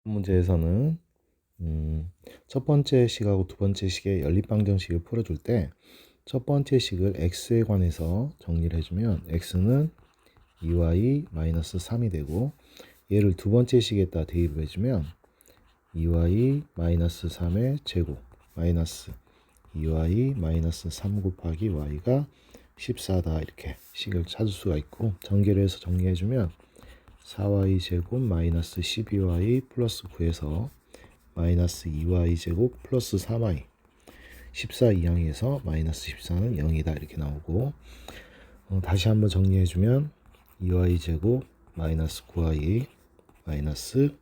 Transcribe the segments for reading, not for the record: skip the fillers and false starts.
문제에서는 첫 번째 식하고 두 번째 식의 연립방정식을 풀어줄 때 첫 번째 식을 x에 관해서 정리를 해주면 x는 2y-3이 되고, 얘를 두 번째 식에다 대입을 해주면 2y-3의 제곱 마이너스 2y-3 곱하기 y가 14다, 이렇게 식을 찾을 수가 있고, 전개를 해서 정리해주면 4y 제곱 마이너스 12y 플러스 9에서 마이너스 2y 제곱 플러스 3y 14 이항에서 마이너스 14는 0이다, 이렇게 나오고, 다시 한번 정리해주면 2y 제곱 마이너스 9y 마이너스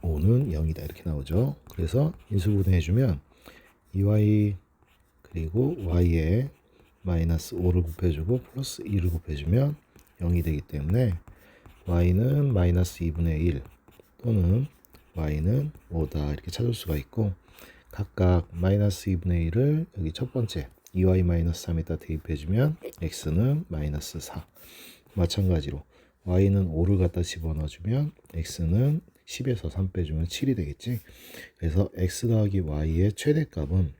5는 0이다, 이렇게 나오죠. 그래서 인수분해해주면 2y 그리고 y에 마이너스 5를 곱해주고 플러스 2를 곱해주면 0이 되기 때문에 y는 마이너스 2분의 1 또는 y는 5다, 이렇게 찾을 수가 있고, 각각 마이너스 2분의 1을 여기 첫 번째 2y-3에다 대입해주면 x는 마이너스 4, 마찬가지로 y는 5를 갖다 집어넣어주면 x는 10에서 3 빼주면 7이 되겠지. 그래서 x 더하기 y의 최대값은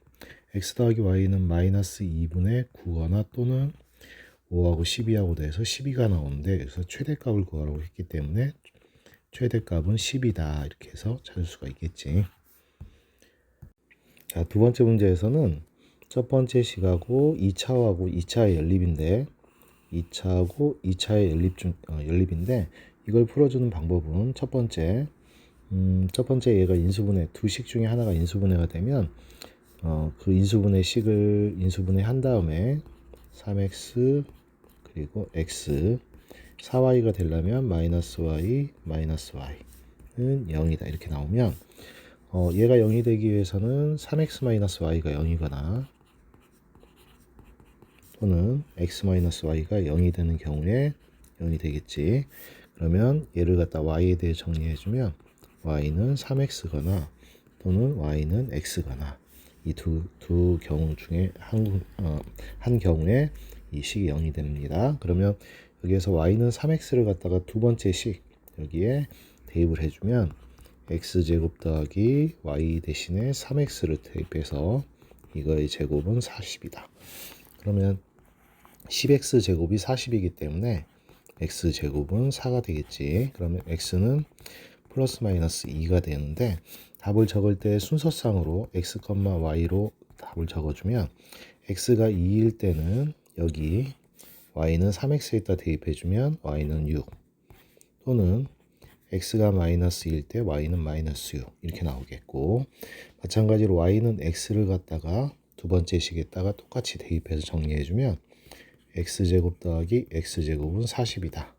x 더하기 y는 마이너스 2분의 9거나 또는 5하고 12하고 돼서 12가 나오는데, 그래서 최대값을 구하라고 했기 때문에 최대값은 10이다, 이렇게 해서 찾을 수가 있겠지. 자, 두 번째 문제에서는 첫 번째 식하고 2차하고 2차의 연립인데, 2차하고 2차의 연립인데 이걸 풀어주는 방법은 첫 번째 얘가 인수분해, 두 식 중에 하나가 인수분해가 되면 그 인수분해 식을 인수분해 한 다음에 3x 그리고 x 4y가 되려면 마이너스 y 마이너스 y는 0이다, 이렇게 나오면 얘가 0이 되기 위해서는 3x 마이너스 y가 0이거나 또는 x 마이너스 y가 0이 되는 경우에 0이 되겠지. 그러면 얘를 갖다 y에 대해 정리해주면 y는 3x거나 또는 y는 x거나 이 두 경우 중에 한 경우에 이 식이 0이 됩니다. 그러면 여기에서 y는 3x를 갖다가 두 번째 식 여기에 대입을 해주면 x제곱 더하기 y 대신에 3x를 대입해서 이거의 제곱은 40이다. 그러면 10x 제곱이 40이기 때문에 x 제곱은 4가 되겠지. 그러면 x는 플러스 마이너스 2가 되는데, 답을 적을 때 순서상으로 x, y로 답을 적어주면 x가 2일 때는 여기 y는 3x에다 대입해주면 y는 6, 또는 x가 마이너스 1일 때 y는 마이너스 6, 이렇게 나오겠고, 마찬가지로 y는 x를 갖다가 두 번째 식에다가 똑같이 대입해서 정리해주면 x제곱 더하기 x제곱은 40이다.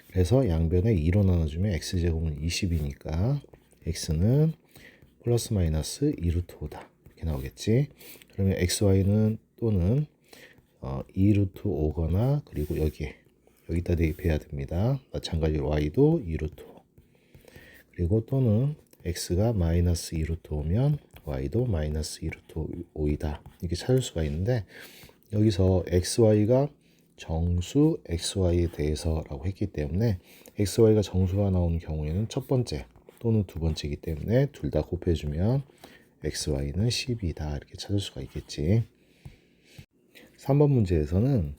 그래서 양변에 2로 나눠주면 x제곱은 20이니까 x는 플러스 마이너스 2루트 5다, 이렇게 나오겠지. 그러면 xy는 또는 2루트 5거나 그리고 여기다 대입해야 됩니다. 마찬가지로 y도 2루트 5 그리고 또는 x가 마이너스 2루트 5면 y도 마이너스 2루트 5이다, 이렇게 찾을 수가 있는데, 여기서 xy가 정수 xy에 대해서라고 했기 때문에 xy가 정수가 나오는 경우에는 첫 번째 또는 두 번째이기 때문에 둘 다 곱해주면 xy는 10이다, 이렇게 찾을 수가 있겠지. 3번 문제에서는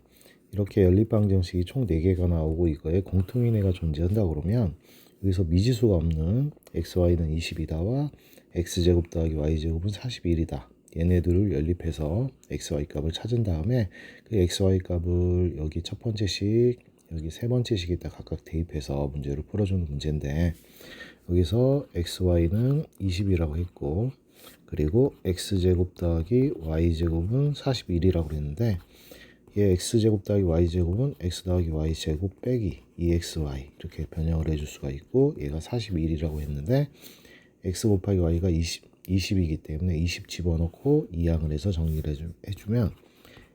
이렇게 연립방정식이 총 4개가 나오고 이거에 공통인해가 존재한다 그러면 여기서 미지수가 없는 xy는 20이다와 x제곱 더하기 y제곱은 41이다. 얘네들을 연립해서 xy 값을 찾은 다음에 그 xy 값을 여기 첫 번째 식, 여기 세 번째 식에다 각각 대입해서 문제를 풀어주는 문제인데, 여기서 xy는 20이라고 했고, 그리고 x제곱 더하기 y제곱은 41이라고 그랬는데, 얘 x제곱 더하기 y제곱은 x 더하기 y제곱 빼기 2xy 이렇게 변형을 해줄 수가 있고, 얘가 41이라고 했는데 x 곱하기 y가 20이기 때문에 20 집어넣고 2항을 해서 정리를 해주면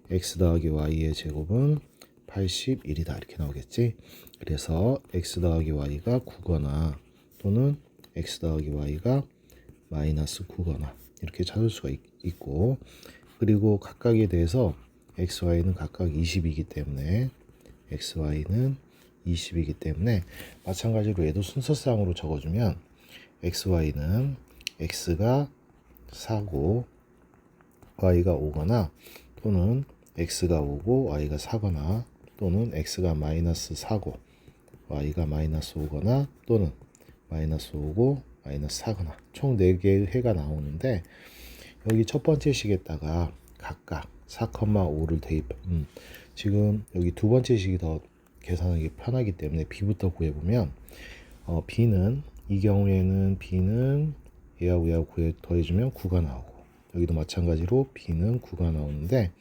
x 더하기 y의 제곱은 81이다, 이렇게 나오겠지. 그래서 x 더하기 y가 9거나 또는 x 더하기 y가 마이너스 9거나 이렇게 찾을 수가 있고, 그리고 각각에 대해서 xy는 각각 20이기 때문에 xy는 20이기 때문에 마찬가지로 얘도 순서상으로 적어주면 xy는 x가 4고 y가 5거나 또는 x가 5고 y가 4거나 또는 x가 마이너스 4고 y가 마이너스 5거나 또는 마이너스 5고 마이너스 4거나 총 4개의 해가 나오는데 여기 첫 번째 식에다가 각각 4,5를 대입 지금 여기 두 번째 식이 더 계산하기 편하기 때문에 b부터 구해보면 b는 이 경우에는 b는 얘하고 얘하고 더해주면 9가 나오고 여기도 마찬가지로 b는 9가 나오는데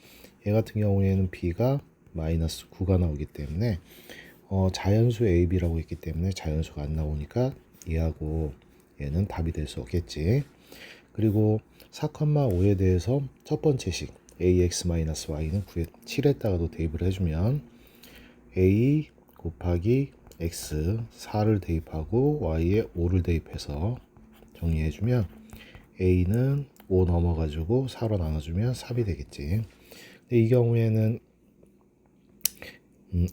얘 같은 경우에는 b가 마이너스 9가 나오기 때문에 자연수 AB라고 했기 때문에 자연수가 안 나오니까 얘하고 얘는 답이 될 수 없겠지. 그리고 4,5에 대해서 첫 번째 식 ax-y는 7에다가도 대입을 해주면 a 곱하기 x 4를 대입하고 y에 5를 대입해서 정리해주면 a는 5 넘어가지고 4로 나눠주면 3이 되겠지. 근데 이 경우에는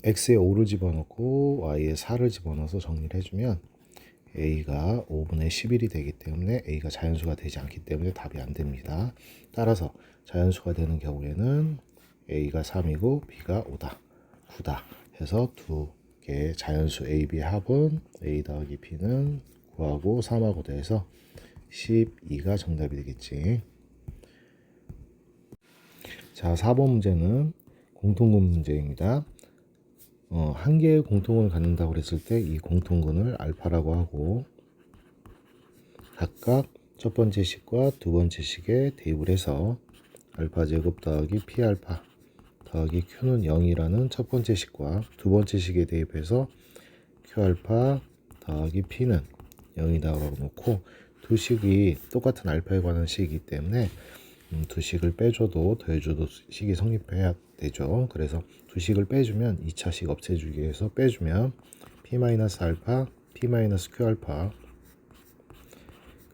x에 5를 집어넣고 y에 4를 집어넣어서 정리를 해주면 a가 5분의 11이 되기 때문에 a가 자연수가 되지 않기 때문에 답이 안 됩니다. 따라서 자연수가 되는 경우에는 a가 3이고 b가 5다, 9다 해서 두 개의 자연수 a, b의 합은 a 더하기 b는 9하고 3하고 더해서 12가 정답이 되겠지. 자, 4번 문제는 공통분 문제입니다. 한 개의 공통분을 갖는다고 했을 때 이 공통분을 알파라고 하고 각각 첫 번째 식과 두 번째 식에 대입을 해서 알파 제곱 더하기 p 알파 더하기 q는 0이라는 첫 번째 식과 두 번째 식에 대입해서 q 알파 더하기 p는 0이다라고 놓고 두 식이 똑같은 알파에 관한 식이기 때문에 두 식을 빼줘도 더해줘도 식이 성립해야 되죠. 그래서 두 식을 빼주면 2차 식 없애주기 위해서 빼주면 p-알파, p-q 알파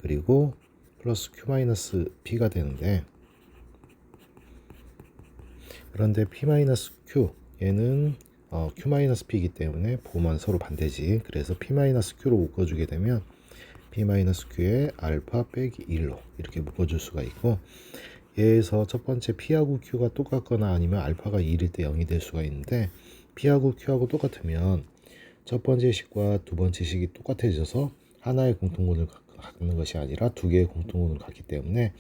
그리고 플러스 q-p가 되는데 그런데 p-q 얘는 q-p이기 때문에 보면 서로 반대지. 그래서 p-q로 묶어주게 되면 p-q에 알파 빼기 1로 이렇게 묶어줄 수가 있고 얘에서 첫 번째 p하고 q가 똑같거나 아니면 알파가 1일 때 0이 될 수가 있는데 p하고 q하고 똑같으면 첫 번째 식과 두 번째 식이 똑같아져서 하나의 공통분을 갖는 것이 아니라 두 개의 공통분을 갖기 때문에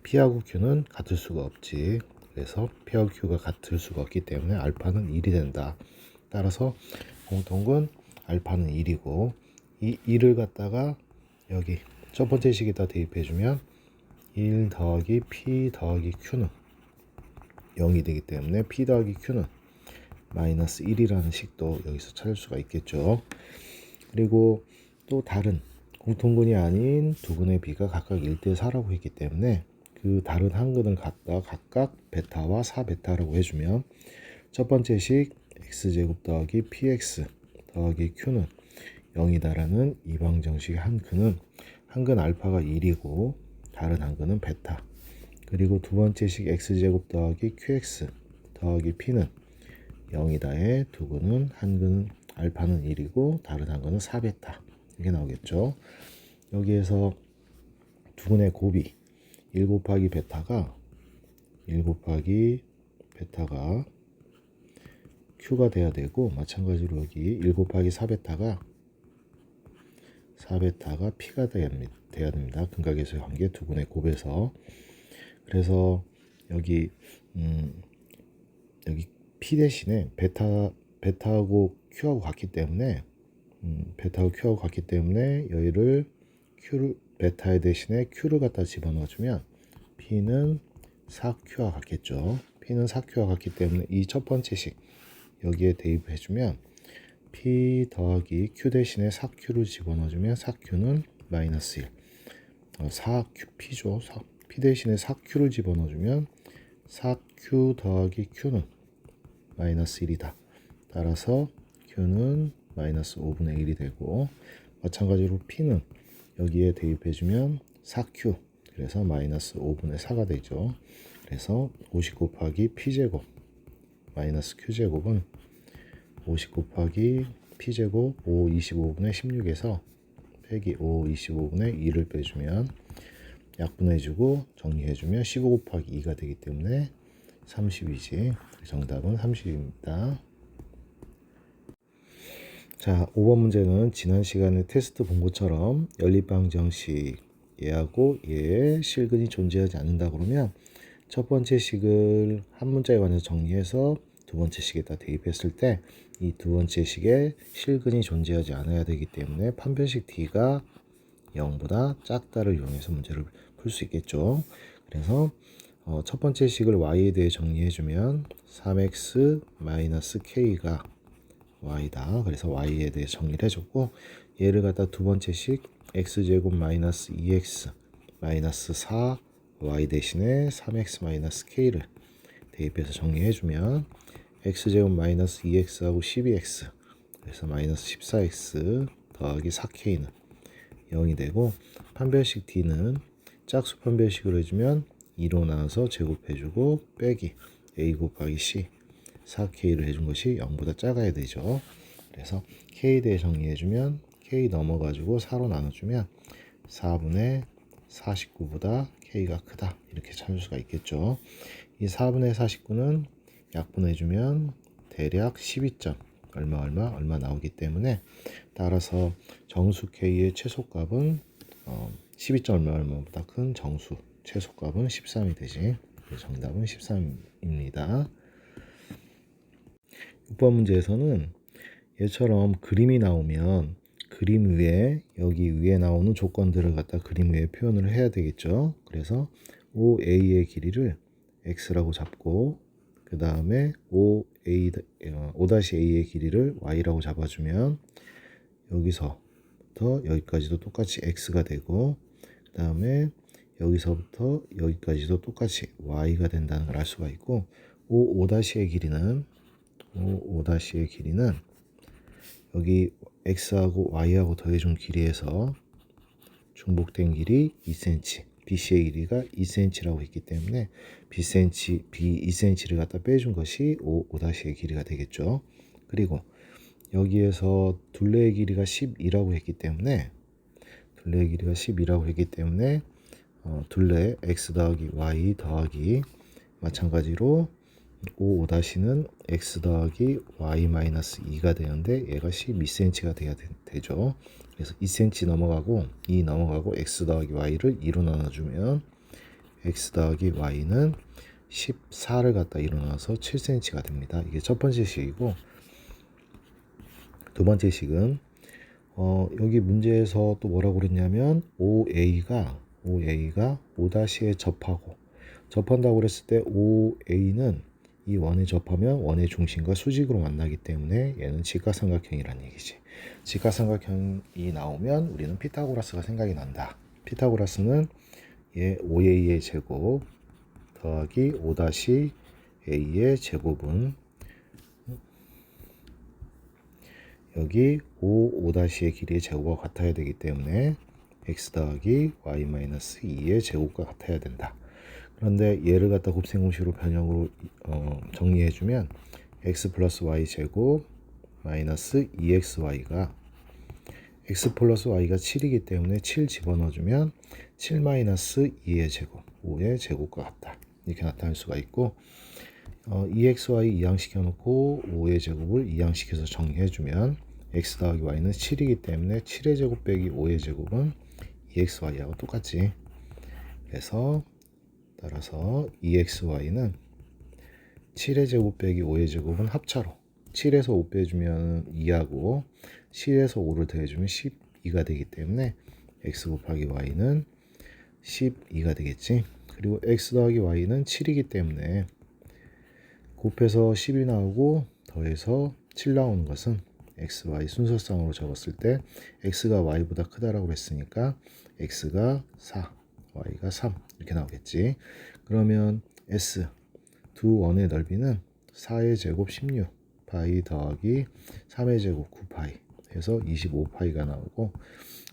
p하고 q는 같을 수가 없지. 그래서 p하고 q가 같을 수가 없기 때문에 알파는 1이 된다. 따라서 공통분 알파는 1이고 이 1을 갖다가 여기 첫 번째 식에다 대입해주면 1 더하기 p 더하기 q는 0이 되기 때문에 p 더하기 q는 마이너스 1이라는 식도 여기서 찾을 수가 있겠죠. 그리고 또 다른 공통분이 아닌 두 근의 b가 각각 1대 4라고 했기 때문에 그 다른 한 근을 갖다 각각 베타와 4베타라고 해주면 첫 번째 식 x제곱 더하기 px 더하기 q는 0이다라는 이방정식의 한 근은 한 근 알파가 1이고 다른 한 근은 베타. 그리고 두 번째 식 x제곱 더하기 qx 더하기 p는 0이다의 두 근은 한 근은 알파는 1이고 다른 한 근은 4베타. 이게 나오겠죠. 여기에서 두 근의 곱이 1 곱하기 베타가 q가 돼야 되고 마찬가지로 여기 1 곱하기 4베타가 p가 돼야 됩니다. 근각에서의 관계 두 근의 곱에서. 그래서 여기 p 대신에 베타하고 q하고 같기 때문에 여기를 베타의 대신에 q를 갖다 집어넣어주면 p는 4q와 같겠죠. p는 4q와 같기 때문에 이 첫 번째 식 여기에 대입해주면 p 더하기 q 대신에 4q를 집어넣어주면 4q는 마이너스 1 4q p죠. p 대신에 4q를 집어넣어주면 4q 더하기 q는 마이너스 1이다. 따라서 q는 마이너스 5분의 1이 되고 마찬가지로 p는 여기에 대입해주면 4q 그래서 마이너스 5분의 4가 되죠. 그래서 50 곱하기 p제곱 마이너스 q제곱은 50 곱하기 p제곱 5 25분의 16에서 빼기 5 25분의 2를 빼주면 약분해주고 정리해주면 15 곱하기 2가 되기 때문에 30이지. 정답은 30입니다. 자, 5번 문제는 지난 시간에 테스트 본 것처럼 연립방정식 얘하고 얘의 실근이 존재하지 않는다 그러면 첫 번째 식을 한 문자에 관해서 정리해서 두 번째 식에다 대입했을 때 이 두 번째 식에 실근이 존재하지 않아야 되기 때문에 판별식 D가 0보다 작다를 이용해서 문제를 풀 수 있겠죠. 그래서 첫 번째 식을 y에 대해 정리해주면 3x-k가 y다. 그래서 y에 대해 정리를 해줬고 얘를 갖다 두 번째 식 x제곱 마이너스 2x 마이너스 4y 대신에 3x-k를 대입해서 정리해주면 x제곱 마이너스 2x하고 12x 그래서 마이너스 14x 더하기 4k는 0이 되고 판별식 D는 짝수 판별식으로 해주면 2로 나눠서 제곱해주고 빼기 a 곱하기 c 4k를 해준 것이 0보다 작아야 되죠. 그래서 k에 대해 정리해주면 k 넘어가지고 4로 나눠주면 4분의 49보다 k가 크다 이렇게 찾을 수가 있겠죠. 이 4분의 49는 약분해주면 대략 12점 얼마 나오기 때문에 따라서 정수 k의 최소값은 12점 얼마보다 큰 정수 최소값은 13이 되지. 정답은 13입니다. 6번 문제에서는 얘처럼 그림이 나오면 그림 위에 여기 위에 나오는 조건들을 갖다 그림 위에 표현을 해야 되겠죠. 그래서 OA의 길이를 x라고 잡고 그 다음에 O-A의 길이를 y라고 잡아주면 여기서부터 여기까지도 똑같이 x가 되고 그 다음에 여기서부터 여기까지도 똑같이 y가 된다는 걸 알 수가 있고 O''의 길이는 여기 x하고 y하고 더해준 길이에서 중복된 길이 2cm BC의 길이가 2cm라고 했기 때문에 B 2cm를 갖다 빼준 것이 O''의 길이가 되겠죠. 그리고 여기에서 둘레의 길이가 12라고 했기 때문에 둘레 x 더하기 y 더하기 마찬가지로 O''는 x 더하기 y 마이너스 2가 되는데 얘가 12cm가 돼야 되죠. 그래서 2cm 넘어가고 2 넘어가고 x 더하기 y를 2로 나눠주면 x 더하기 y는 14를 갖다 일어나서 7cm가 됩니다. 이게 첫 번째 식이고 두 번째 식은 여기 문제에서 또 뭐라고 그랬냐면 OA가 O''에 접한다고 그랬을 때 OA는 이 원에 접하면 원의 중심과 수직으로 만나기 때문에 얘는 직각삼각형이라는 얘기지. 직각삼각형이 나오면 우리는 피타고라스가 생각이 난다. 피타고라스는 얘 OA의 제곱 더하기 O'-A의 제곱은 여기 O'-의 길이의 제곱과 같아야 되기 때문에 x 더하기 y-2의 제곱과 같아야 된다. 그런데 얘를 갖다 곱셈공식으로 변형으로 정리해주면 x 플러스 y 제곱 마이너스 2xy가 x 플러스 y가 7이기 때문에 7 집어넣어주면 7 마이너스 2의 제곱 5의 제곱과 같다. 이렇게 나타낼 수가 있고 2xy 이항시켜놓고 5의 제곱을 이항시켜서 정리해주면 x 더하기 y는 7이기 때문에 7의 제곱 빼기 5의 제곱은 2xy하고 똑같지. 그래서 따라서 2xy는 7의 제곱 빼기 5의 제곱은 합차로 7에서 5 빼주면 2하고 7에서 5를 더해주면 12가 되기 때문에 x 곱하기 y는 12가 되겠지. 그리고 x 더하기 y는 7이기 때문에 곱해서 10이 나오고 더해서 7 나오는 것은 x, y 순서상으로 적었을 때 x가 y보다 크다라고 했으니까 x가 4, y가 3 이렇게 나오겠지. 그러면 s 두 원의 넓이는 4의 제곱 16 파이 더하기 3의 제곱 9파이 해서 25파이가 나오고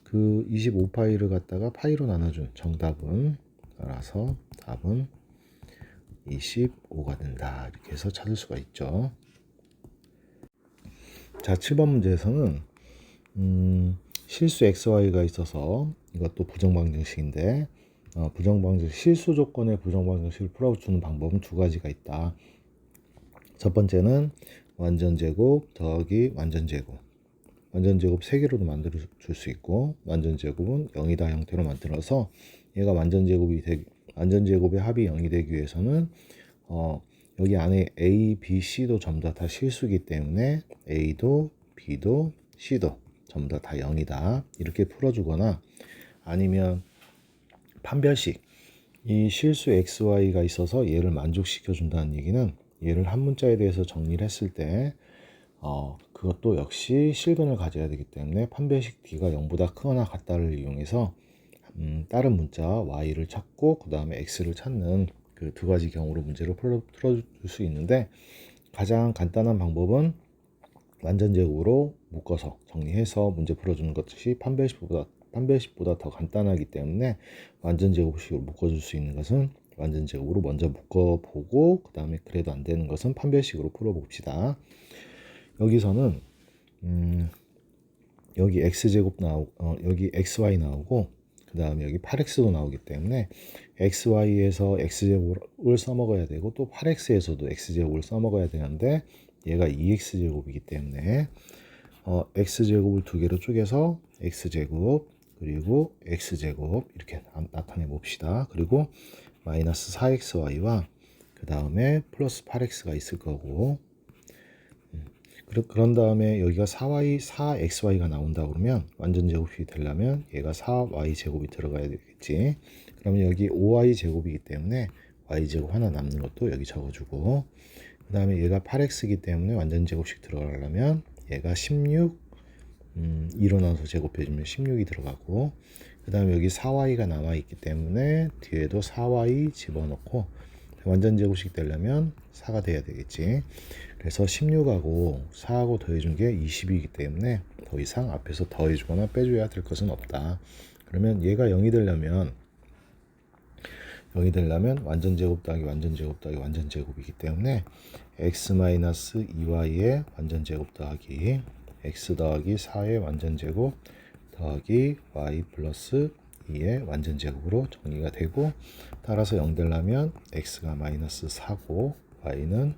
그 25파이를 갖다가 파이로 나눠준 정답은 따라서 답은 25가 된다. 이렇게 해서 찾을 수가 있죠. 자, 자, 7번 문제에서는 실수 xy가 있어서 이것도 부정방정식인데 부정방정식 실수 조건의 부정방정식을 풀어주는 방법은 두 가지가 있다. 첫 번째는 완전제곱 더하기 완전제곱. 완전제곱 3개로도 만들어 줄 수 있고 완전제곱은 0이다 형태로 만들어서 얘가 완전제곱의 합이 0이 되기 위해서는 여기 안에 A, B, C도 전부 다 실수이기 때문에 A도 B도 C도 전부 다 0이다 이렇게 풀어주거나 아니면 판별식 이 실수 XY가 있어서 얘를 만족시켜 준다는 얘기는 얘를 한 문자에 대해서 정리를 했을 때 그것도 역시 실근을 가져야 되기 때문에 판별식 D가 0보다 크거나 같다를 이용해서 다른 문자 Y를 찾고 그 다음에 X를 찾는 그 두 가지 경우로 문제를 풀어줄 수 있는데 가장 간단한 방법은 완전제곱으로 묶어서 정리해서 문제 풀어주는 것이 판별식보다 더 간단하기 때문에 완전제곱식으로 묶어줄 수 있는 것은 완전제곱으로 먼저 묶어보고 그 다음에 그래도 안 되는 것은 판별식으로 풀어봅시다. 여기서는 여기 x제곱 여기 xy 나오고 그 다음에 여기 8x도 나오기 때문에 xy에서 x제곱을 써먹어야 되고 또 8x에서도 x제곱을 써먹어야 되는데 얘가 2x제곱이기 때문에 x제곱을 두 개로 쪼개서 x제곱 그리고 x제곱 이렇게 나타내 봅시다. 그리고 마이너스 4xy와 그 다음에 플러스 8x가 있을 거고 그런 다음에 여기가 4xy가 나온다 그러면 완전 제곱이 되려면 얘가 4y 제곱이 들어가야 되겠지. 그러면 여기 5y 제곱이기 때문에 y 제곱 하나 남는 것도 여기 적어주고 그 다음에 얘가 8x이기 때문에 완전 제곱식 들어가려면 얘가 16 2로 나눠서 제곱해주면 16이 들어가고 그 다음에 여기 4y가 남아있기 때문에 뒤에도 4y 집어넣고 완전 제곱식 되려면 4가 돼야 되겠지. 그래서 16하고 4하고 더해준 게 20이기 때문에 더 이상 앞에서 더해주거나 빼줘야 될 것은 없다. 그러면 얘가 0이 되려면 완전 제곱 더하기 완전 제곱 더하기 완전 제곱이기 때문에 x-2y의 완전 제곱 더하기 x 더하기 4의 완전 제곱 더하기 y 플러스 2의 완전 제곱으로 정리가 되고 따라서 0 되려면 x가 마이너스 4고 y는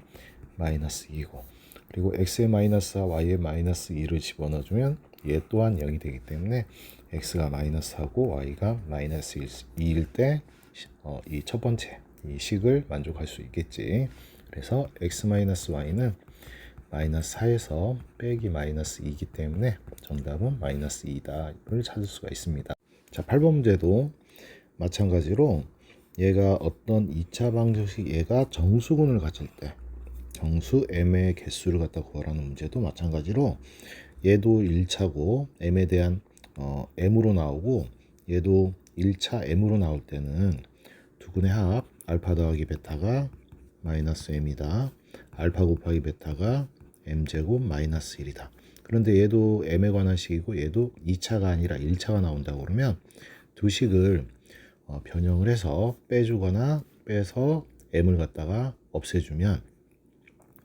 마이너스 2고 그리고 x의 마이너스 4 y의 마이너스 2를 집어넣어주면 얘 또한 0이 되기 때문에 x가 마이너스 4고 y가 마이너스 2일 때 이 첫 번째 이 식을 만족할 수 있겠지. 그래서 x-y는 마이너스 4에서 빼기 마이너스 2이기 때문에 정답은 마이너스 2다를 찾을 수가 있습니다. 자, 8번 문제도 마찬가지로 얘가 어떤 2차 방정식 얘가 정수근을 가질 때 정수 m의 개수를 갖다 구하라는 문제도 마찬가지로 얘도 1차고 m에 대한 m으로 나오고 얘도 1차 m으로 나올 때는 두근의 합 알파 더하기 베타가 마이너스 m이다. 알파 곱하기 베타가 m제곱 마이너스 1이다. 그런데 얘도 m에 관한 식이고 얘도 2차가 아니라 1차가 나온다고 그러면 두 식을 변형을 해서 빼주거나 빼서 m을 갖다가 없애주면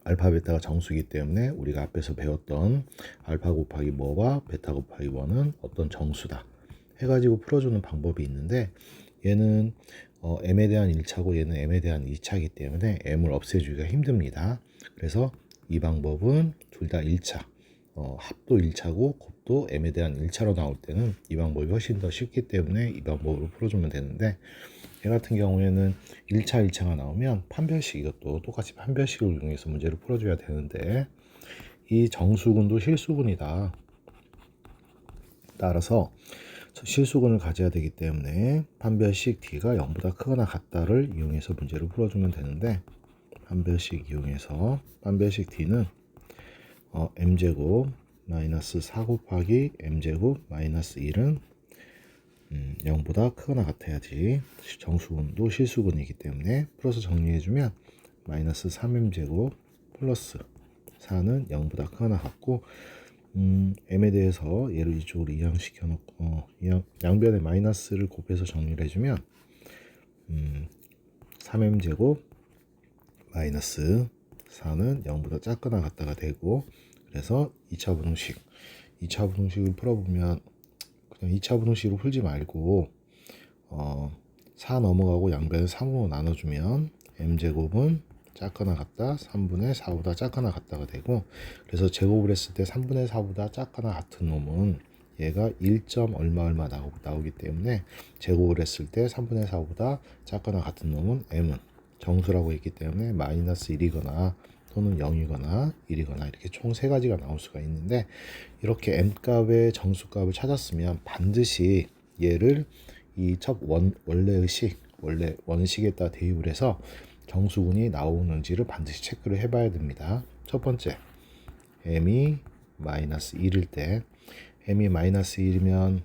알파 베타가 정수이기 때문에 우리가 앞에서 배웠던 알파 곱하기 뭐와 베타 곱하기 뭐는 어떤 정수다 해가지고 풀어주는 방법이 있는데 얘는 m에 대한 1차고 얘는 m에 대한 2차이기 때문에 m을 없애주기가 힘듭니다. 그래서 이 방법은 둘 다 1차 합도 1차고 곱도 m에 대한 1차로 나올 때는 이 방법이 훨씬 더 쉽기 때문에 이 방법으로 풀어주면 되는데 얘 같은 경우에는 1차가 나오면 판별식 이것도 똑같이 판별식을 이용해서 문제를 풀어줘야 되는데 이 정수근도 실수근이다. 따라서 실수근을 가져야 되기 때문에 판별식 D가 0보다 크거나 같다를 이용해서 문제를 풀어주면 되는데 판별식 이용해서 판별식 D는 m제곱 마이너스 4 곱하기 m제곱 마이너스 1은 0보다 크거나 같아야지 정수근도 실수근이기 때문에 풀어서 정리해주면 마이너스 3m제곱 플러스 4는 0보다 크거나 같고 m에 대해서 얘를 이쪽으로 이항시켜 놓고 양변에 마이너스를 곱해서 정리를 해주면 3m제곱 마이너스 4는 0보다 작거나 같다가 되고 그래서 2차 부등식 2차 부등식을 풀어보면 그냥 2차 부등식으로 풀지 말고 4 넘어가고 양변을 3으로 나눠주면 m제곱은 작거나 같다 3분의 4보다 작거나 같다가 되고, 그래서 제곱을 했을 때 3분의 4보다 작거나 같은 놈은 얘가 1점 얼마 얼마 나오기 때문에 제곱을 했을 때 3분의 4보다 작거나 같은 놈은 m은 정수라고 했기 때문에 마이너스 1이거나 또는 0이거나 1이거나 이렇게 총 3가지가 나올 수가 있는데, 이렇게 m값의 정수값을 찾았으면 반드시 얘를 이 첫 원래의 원래 원식에다 대입을 해서 정수분이 나오는지를 반드시 체크를 해봐야 됩니다. 첫 번째, m이 마이너스 1일 때, m이 마이너스 1이면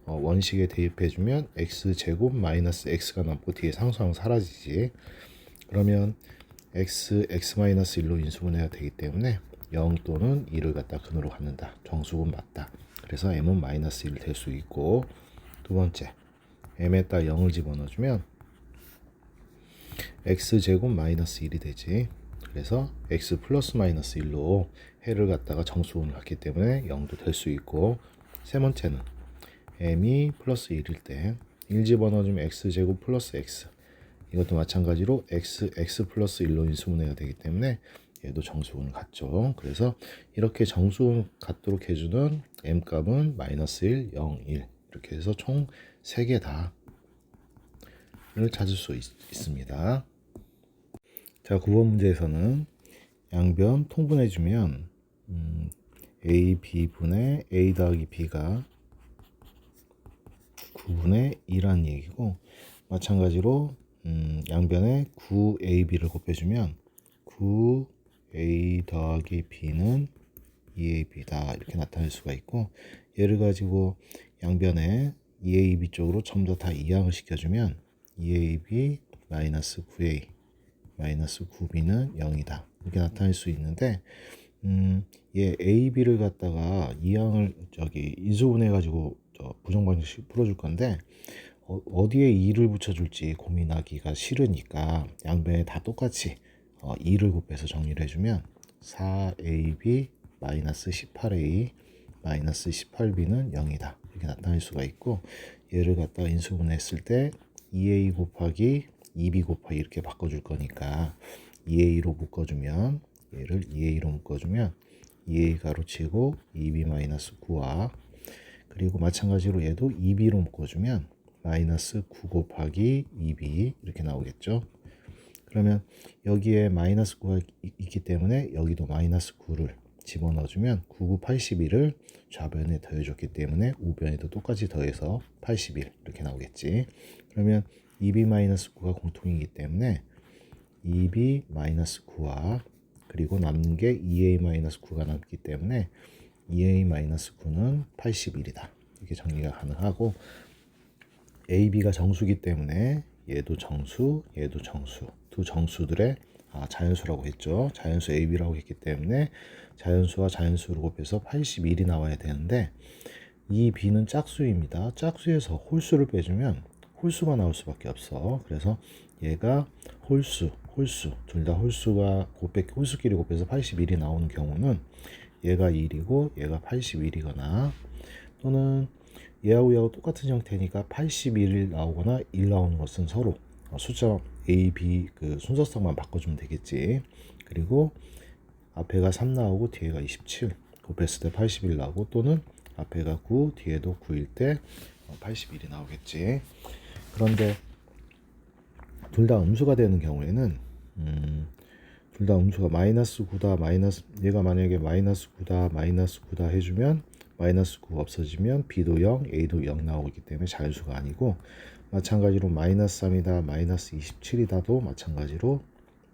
원식에 대입해주면 x제곱 마이너스 x가 남고 뒤에 상수항 사라지지. 그러면 x 마이너스 1로 인수분해가 되기 때문에 0 또는 2를 갖다 근으로 갖는다. 정수분 맞다. 그래서 m은 마이너스 1 될 수 있고, 두 번째, m에다 0을 집어넣어주면 x제곱 마이너스 1이 되지. 그래서 x 플러스 마이너스 1로 해를 갖다가 정수분을 갖기 때문에 0도 될 수 있고, 세 번째는 m이 플러스 1일 때 1 집어넣어주면 x제곱 플러스 x, 이것도 마찬가지로 x 플러스 1로 인수분해가 되기 때문에 얘도 정수분을 갖죠. 그래서 이렇게 정수분 갖도록 해주는 m값은 마이너스 1, 0, 1 이렇게 해서 총 3개 다를 찾을 수 있습니다. 자, 9번 문제에서는 양변 통분해주면 a, b분의 a 더하기 b가 9분의 2라는 얘기고, 마찬가지로 양변에 9ab를 곱해주면 9a 더하기 b는 2ab다 이렇게 나타낼 수가 있고, 얘를 가지고 양변에 2ab 쪽으로 전부 다 이항을 시켜주면 2ab 마이너스 9a 마이너스 9b는 0이다 이렇게 나타낼 수 있는데, 얘 ab를 갖다가 이항을 인수분해 가지고 부정 방정식 풀어줄 건데 어디에 2를 붙여줄지 고민하기가 싫으니까 양변에 다 똑같이 2를 곱해서 정리를 해주면 4ab 마이너스 18a 마이너스 18b는 0이다 이렇게 나타낼 수가 있고, 얘를 갖다가 인수분해했을 때 2a 곱하기 2b 곱하기 이렇게 바꿔줄 거니까 2a로 묶어주면, 얘를 2a로 묶어주면 2a 가로치고 2b 마이너스 9와, 그리고 마찬가지로 얘도 2b로 묶어주면 마이너스 9 곱하기 2b 이렇게 나오겠죠. 그러면 여기에 마이너스 9가 있기 때문에 여기도 마이너스 9를 집어넣어주면 9, 9, 81을 좌변에 더해줬기 때문에 우변에도 똑같이 더해서 81 이렇게 나오겠지. 그러면 2b 마이너스 9가 공통이기 때문에 2b 마이너스 9와 그리고 남는 게 2a 마이너스 9가 남기 때문에 2a 마이너스 9는 81이다 이렇게 정리가 가능하고, ab가 정수기 때문에 얘도 정수 얘도 정수, 두 정수들의 자연수라고 했죠. 자연수 ab라고 했기 때문에 자연수와 자연수를 곱해서 81이 나와야 되는데, 이 b는 짝수입니다. 짝수에서 홀수를 빼주면 홀수가 나올 수밖에 없어. 그래서 얘가 홀수 둘 다 홀수끼리 곱해서 81이 나오는 경우는 얘가 1이고 얘가 81이거나, 또는 얘하고 똑같은 형태니까 81 나오거나 1 나오는 것은 서로 숫자 A, B 그 순서상만 바꿔주면 되겠지. 그리고 앞에가 3 나오고 뒤에가 27 곱했을 때 81 나오고, 또는 앞에가 9 뒤에도 9일 때 81이 나오겠지. 그런데 둘 다 음수가 되는 경우에는 둘 다 음수가 마이너스 9다 얘가 만약에 마이너스 9다 해주면 마이너스 9 없어지면 b도 0 a도 0 나오기 때문에 자연수가 아니고, 마찬가지로 마이너스 3이다 마이너스 27이다도 마찬가지로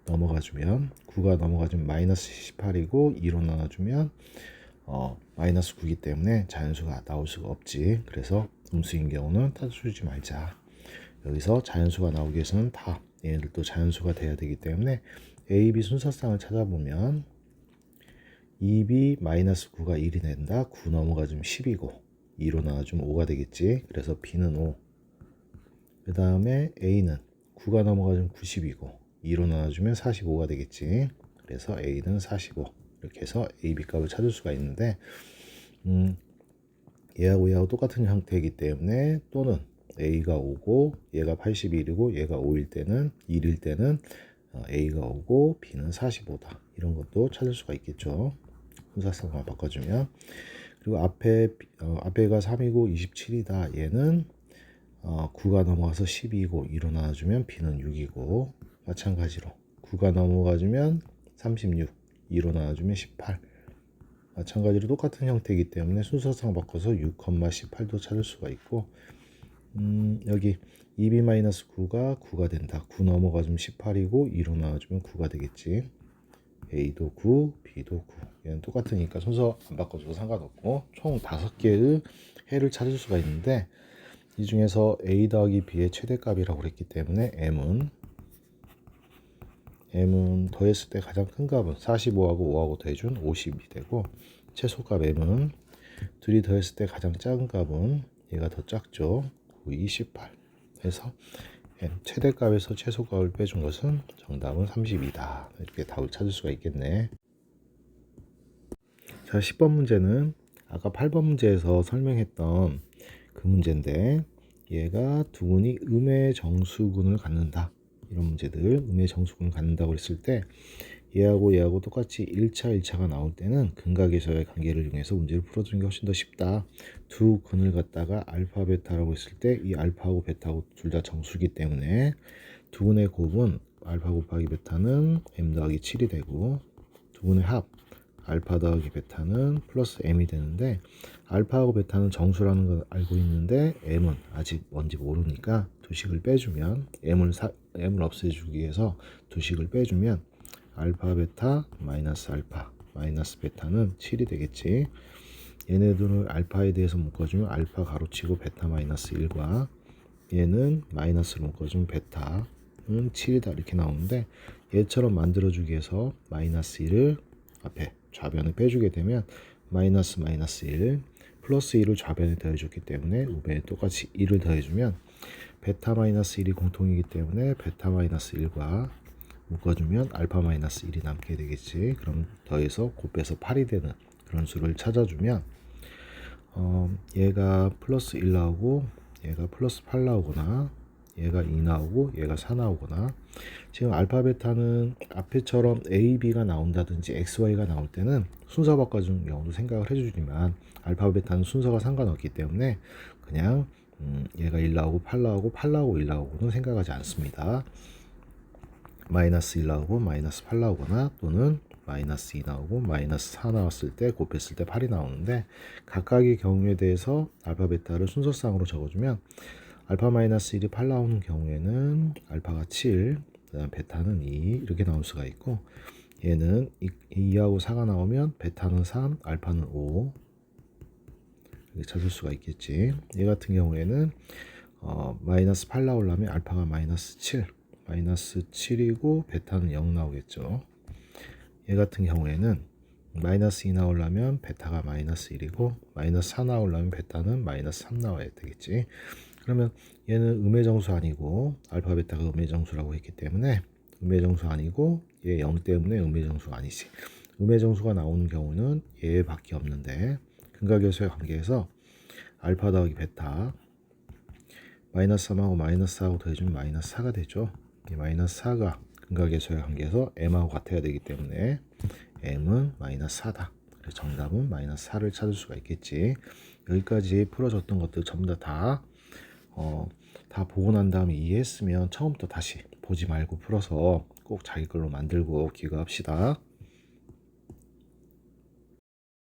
넘어가주면 9가 넘어가주면 마이너스 18이고 2로 나눠주면 마이너스 9이기 때문에 자연수가 나올 수가 없지. 그래서 음수인 경우는 따져주지 말자. 여기서 자연수가 나오기 위해서는 다 얘들도 자연수가 돼야 되기 때문에 A, B 순서상을 찾아보면 2B 마이너스 9가 1이 된다. 9 넘어가주면 10이고 2로 나눠주면 5가 되겠지. 그래서 B는 5. 그 다음에 A는 9가 넘어가주면 90이고 2로 나눠주면 45가 되겠지. 그래서 A는 45 이렇게 해서 A, B 값을 찾을 수가 있는데 얘하고 똑같은 형태이기 때문에 또는 A가 5고 얘가 81이고 얘가 5일 때는 1일 때는 A가 5고 B는 45다. 이런 것도 찾을 수가 있겠죠. 분사쌍만 바꿔주면. 그리고 앞에가 3이고 27이다. 얘는 9가 넘어가서 12이고 2로 나눠주면 B는 6이고 마찬가지로 9가 넘어가주면 36, 2로 나눠주면 18. 마찬가지로 똑같은 형태이기 때문에 순서상 바꿔서 6,18도 찾을 수가 있고 여기 2b-9가 9가 된다. 9 넘어가주면 18이고 2로 나눠주면 9가 되겠지. A도 9, B도 9. 얘는 똑같으니까 순서 안 바꿔줘도 상관없고 총 5개의 해를 찾을 수가 있는데 이 중에서 A 더하기 B의 최대값이라고 그랬기 때문에 M은 더했을 때 가장 큰 값은 45하고 5하고 더해준 50이 되고 최소값 M은 둘이 더했을 때 가장 작은 값은 얘가 더 작죠. 9, 28. 그래서 M 최대값에서 최소값을 빼준 것은 정답은 32다. 이렇게 답을 찾을 수가 있겠네. 자, 10번 문제는 아까 8번 문제에서 설명했던 그 문제인데 얘가 두근이 음의 정수근을 갖는다. 이런 문제들 음의 정수근을 갖는다고 했을 때 얘하고 똑같이 1차가 나올 때는 근각에서의 관계를 이용해서 문제를 풀어주는 게 훨씬 더 쉽다. 두 근을 갖다가 알파 베타라고 했을 때 이 알파하고 베타하고 둘 다 정수기 때문에 두 근의 곱은 알파 곱하기 베타는 m 더하기 7이 되고 두 근의 합 알파 더하기 베타는 플러스 m이 되는데 알파하고 베타는 정수라는 걸 알고 있는데 m은 아직 뭔지 모르니까 두 식을 빼주면 m을 없애주기 위해서 두 식을 빼주면 알파 베타 마이너스 알파 마이너스 베타는 7이 되겠지. 얘네들을 알파에 대해서 묶어주면 알파 가로치고 베타 마이너스 1과 얘는 마이너스를 묶어주면 베타는 7이다 이렇게 나오는데 얘처럼 만들어주기 위해서 마이너스 1을 앞에 좌변에 빼주게 되면 마이너스 1 플러스 1을 좌변에 더해줬기 때문에 우변에 똑같이 1을 더해주면 베타 마이너스 1이 공통이기 때문에 베타 마이너스 1과 묶어주면 알파 마이너스 1이 남게 되겠지. 그럼 더해서 곱해서 8이 되는 그런 수를 찾아주면 얘가 플러스 1 나오고 얘가 플러스 8 나오거나 얘가 2 나오고 얘가 4 나오거나 지금 알파 베타는 앞에처럼 A, B가 나온다든지 X, Y가 나올 때는 순서 바꿔주는 경우도 생각을 해주지만 알파 베타는 순서가 상관없기 때문에 그냥 얘가 1 나오고 8 나오고 8 나오고 1 나오고는 생각하지 않습니다. 마이너스 1 나오고 마이너스 8 나오거나 또는 마이너스 2 나오고 마이너스 4 나왔을 때 곱했을 때 8이 나오는데 각각의 경우에 대해서 알파 베타를 순서상으로 적어주면 알파 마이너스 1이 8 나오는 경우에는 알파가 7 그다음 베타는 2 이렇게 나올 수가 있고 얘는 2하고 4가 나오면 베타는 3 알파는 5 이렇게 찾을 수가 있겠지. 얘 같은 경우에는 마이너스 8 나오려면 알파가 마이너스 7이고 베타는 0 나오겠죠. 얘 같은 경우에는 마이너스 2 나오려면 베타가 마이너스 1이고 마이너스 4 나오려면 베타는 마이너스 3 나와야 되겠지. 그러면 얘는 음의 정수 아니고 알파 베타가 음의 정수라고 했기 때문에 음의 정수 아니고 얘 0 때문에 음의 정수가 아니지. 음의 정수가 나오는 경우는 얘밖에 없는데 근각에서의 관계에서 알파 더하기 베타 마이너스 3하고 마이너스 4하고 더해주면 마이너스 4가 되죠. 이 마이너스 4가 근각에서의 관계에서 m하고 같아야 되기 때문에 m은 마이너스 4다. 그래서 정답은 마이너스 4를 찾을 수가 있겠지. 여기까지 풀어줬던 것들 전부 다 보고 난 다음에 이해했으면 처음부터 다시 보지 말고 풀어서 꼭 자기 걸로 만들고 기억합시다.